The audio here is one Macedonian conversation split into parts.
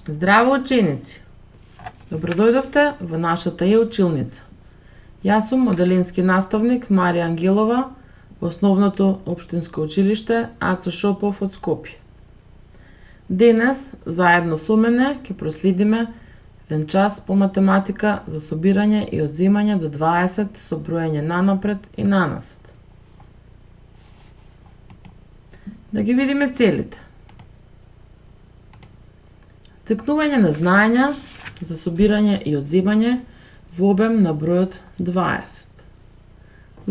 Здраво, ученици! Добродојдовте во нашата училница. Јас сум моделински наставник Марија Ангелова во Основното општинско училиште Аца Шопов од Скопје. Денес, заедно со мене, ќе проследиме еден час по математика за собирање и одземање до 20 со броење нанапред и наназад. Да ги видиме целите. Стекнување на знаења за собирање и одземање во обем на бројот 20.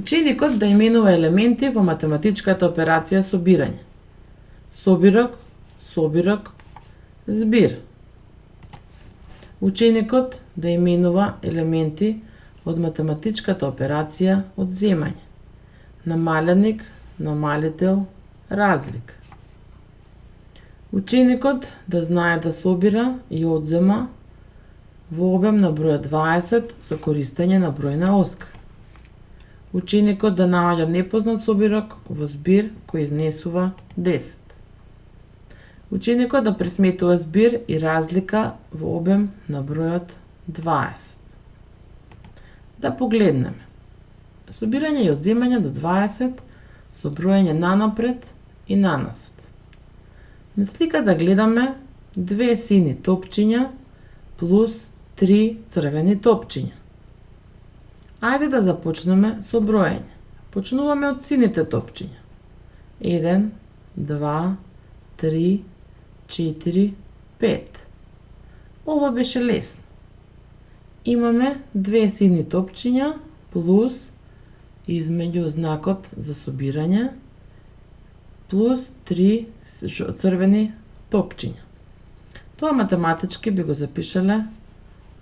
Ученикот да именува елементи во математичката операција собирање. Собирок, собирок, збир. Ученикот да именува елементи од математичката операција одземање. Намаленик, намалител, разлика. Ученикот да знае да собира и одзема во обем на бројот 20 со користење на бројна оска. Ученикот да наоѓа непознат собирок во збир кој изнесува 10. Ученикот да пресметува збир и разлика во обем на бројот 20. Да погледнеме. Собирање и одземање до 20 со броење нанапред и наназад. На слика да гледаме две сини топчиња плюс 3 црвени топчиња. Ајде да започнеме со броење. Почнуваме од сините топчиња. 1, 2, 3, 4, 5. Ова беше лесно. Имаме две сини топчиња плюс измеѓу знакот за собирање плюс 3 црвени топчиња. Тоа математички би го запишале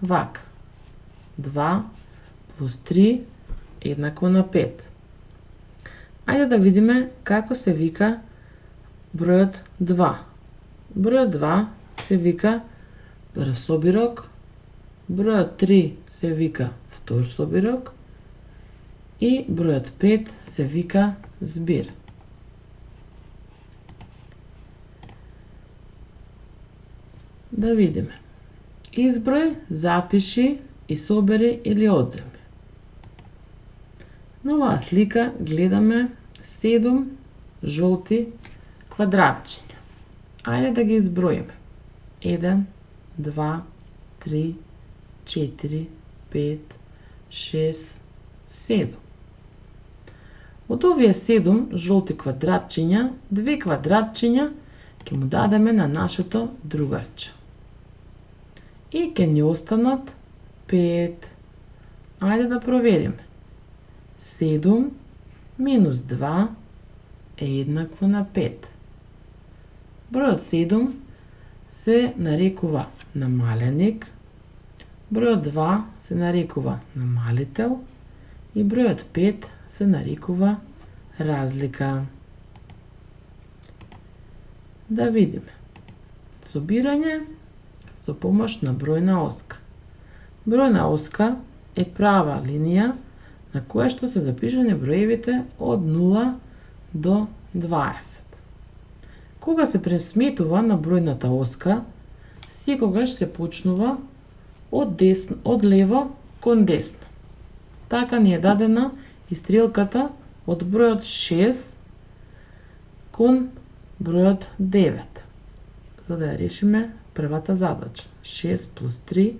вака. 2 плюс 3 еднакво на 5. Ајде да видиме како се вика бројот 2. Бројот 2 се вика прв собирок, бројот 3 се вика втор собирок и бројот 5 се вика збир. Да видиме. Изброј, запиши и собери или одземи. На оваа слика гледаме 7 жолти квадратчиња. Ајде да ги изброиме. 1, 2, 3, 4, 5, 6, 7. Од овие 7 жолти квадратчиња, 2 квадратчиња ќе му дадеме на нашето другарче. И ќе ни останат 5. Ајде да провериме. 7 минус 2 е еднакво на 5. Бројот 7 се нарекува намаленик, бројот 2 се нарекува намалител и бројот 5 се нарекува разлика. Да видиме. Собирање со помош на бројна оска. Бројна оска е права линија на која што се запишани броевите од 0 до 20. Кога се пресметува на бројната оска, секогаш се почнува од лево кон десно. Така ни е дадена и стрелката од бројот 6 кон бројот 9. За да ја решиме првата задача. 6 плюс 3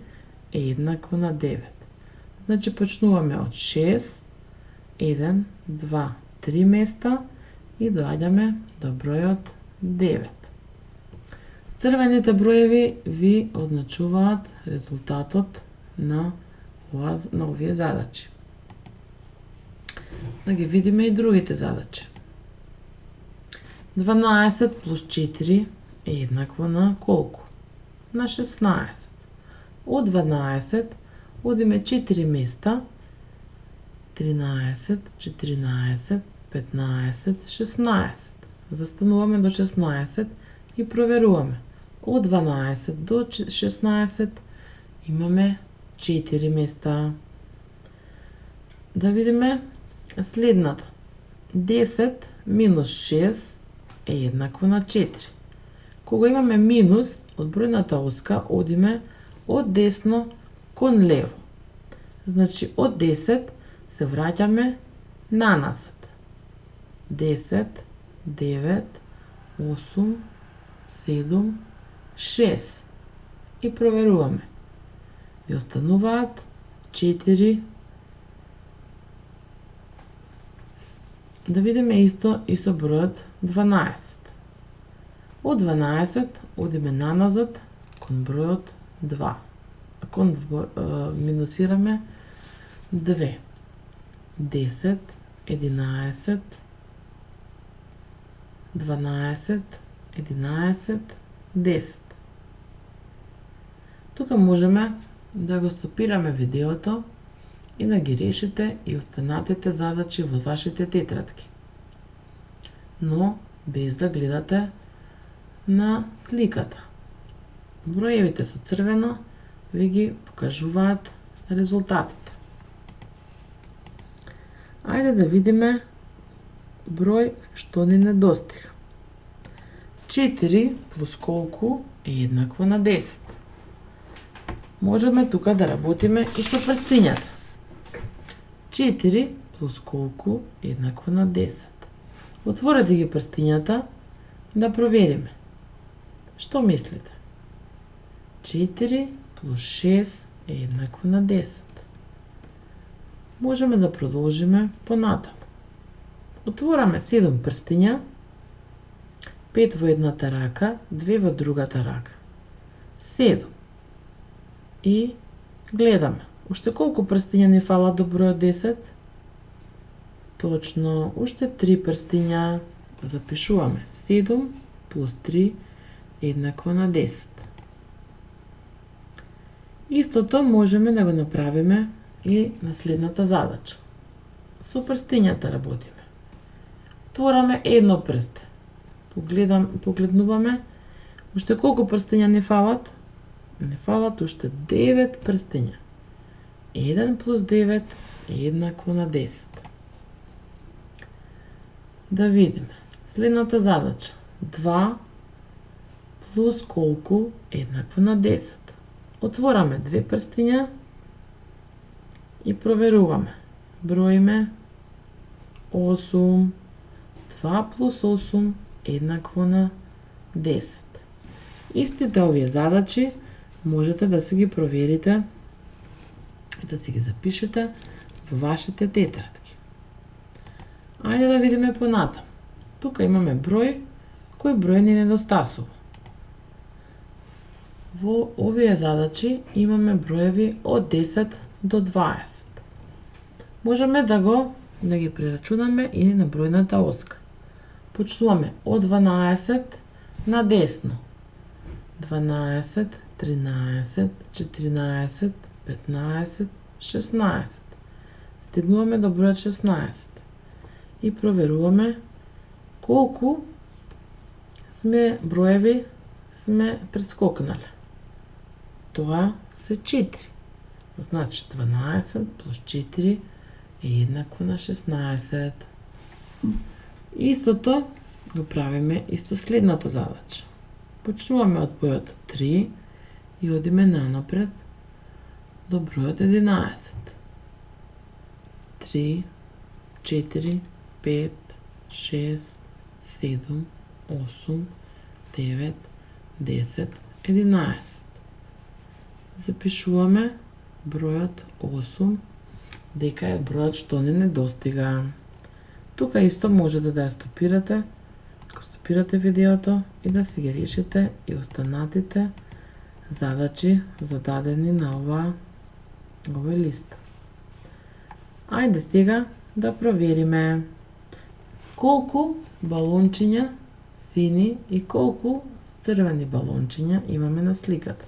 е еднакво на 9. Значи почнуваме од 6, 1, 2, 3 места и доаѓаме до бројот 9. Црвените броеви ви означуваат резултатот на овие задачи. Да ги видиме и другите задачи. 12 плюс 4 е еднакво на колку? На 16. Од 12 одиме 4 места. 13, 14, 15, 16. Застануваме до 16 и проверуваме. Од 12 до 16 имаме 4 места. Да видиме следната. 10 минус 6 е еднакво на 4. Кога имаме минус, од бројната оска одиме од десно кон лево. Значи, од 10 се враќаме наназад. 10, 9, 8, 7, 6. И проверуваме. Ви остануваат 4. Да видиме исто и со бројот 12. Од 12 одиме наназад кон бројот 2. Минусираме 2. 10, 11, 12, 11, 10. Тука можеме да го стопираме видеото и да ги решите и останатите задачи во вашите тетрадки. Но без да гледате на сликата. Броевите со црвено ви ги покажуваат резултатите. Ајде да видиме број што ни недостига. 4 плюс колку е еднакво на 10. Можеме тука да работиме и со прстињата. 4 плюс колку е еднакво на 10. Отворете ги прстињата да провериме. Што мислите? 4 плюс 6 е еднакво на 10. Можеме да продолжиме понатаму. Отвораме 7 прстиња, 5 во едната рака, 2 во другата рака. 7. И гледаме. Уште колку прстиња ни фала до бројот 10? Точно, уште 3 прстиња. Запишуваме. 7 плюс 3 е еднакво на 10. Истото можеме да го направиме и на следната задача. Со прстињата работиме. Отвораме едно прсте. Погледнуваме. Уште колку прстиња ни фалат? Ни фалат уште 9 прстиња. 1 плюс 9 е еднакво на 10. Да видиме. Следната задача. 2 плюс колку е еднакво на 10. Отвораме 2 прстиња и проверуваме. Броиме 8. 2 плюс 8 е еднакво на 10. Истите овие задачи можете да си ги проверите и да си ги запишете во вашите тетрадки. Ајде да видиме понатаму. Тука имаме број, кој број ни недостасува. Во овие задачи имаме броеви од 10 до 20. Можеме да ги прерачунаме и на бројната оска. Почнуваме од 12 на десно. 12, 13, 14, 15, 16. Стигнуваме до бројот 16. И проверуваме колку броеви сме прескокнале. Тоа се 4. Значи 12 плюс 4 е еднакво на 16. Истото го правиме исто следната задача. Почнуваме од бројот 3 и одиме нанапред до бројот 11. 3, 4, 5, 6, 7, 8, 9, 10, 11. Запишуваме бројот 8 дека е бројот што ни недостига. Тука исто можете да ја стопирате, го стопирате видеото и да си ги решите и останатите задачи зададени на овој лист. Ајде сега да провериме колку балончиња сини и колку црвени балончиња имаме на сликата.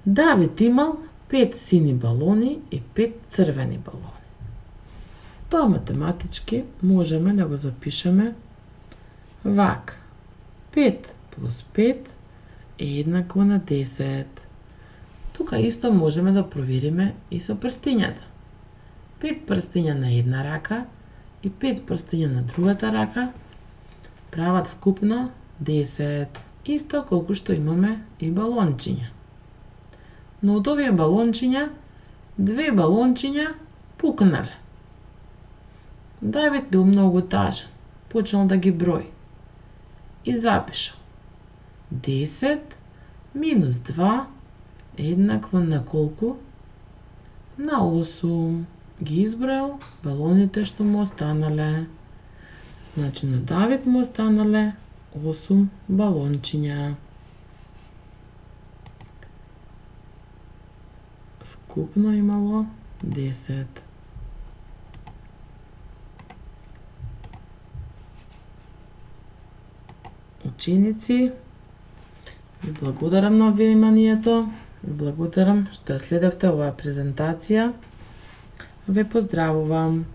Давид имал 5 сини балони и 5 црвени балони. Тоа математички можеме да го запишеме вака. 5 плюс 5 е еднакво на 10. Тука исто можеме да провериме и со прстињата. 5 прстиња на една рака и 5 прстиња на другата рака прават вкупно 10. исто колку што имаме и балончиња. Но од овие балончиња, 2 балончиња пукнале. Давид бил многу тажен, почнал да ги брои и запишал 10 минус 2 еднакво на колку? На 8. Ги избројал балоните што му останале. Значи на Давид му останале 8 балончиња. Вкупно имало 10. Ученици, ви благодарам на вниманието, ви благодарам што ја следевте оваа презентација. Ве поздравувам.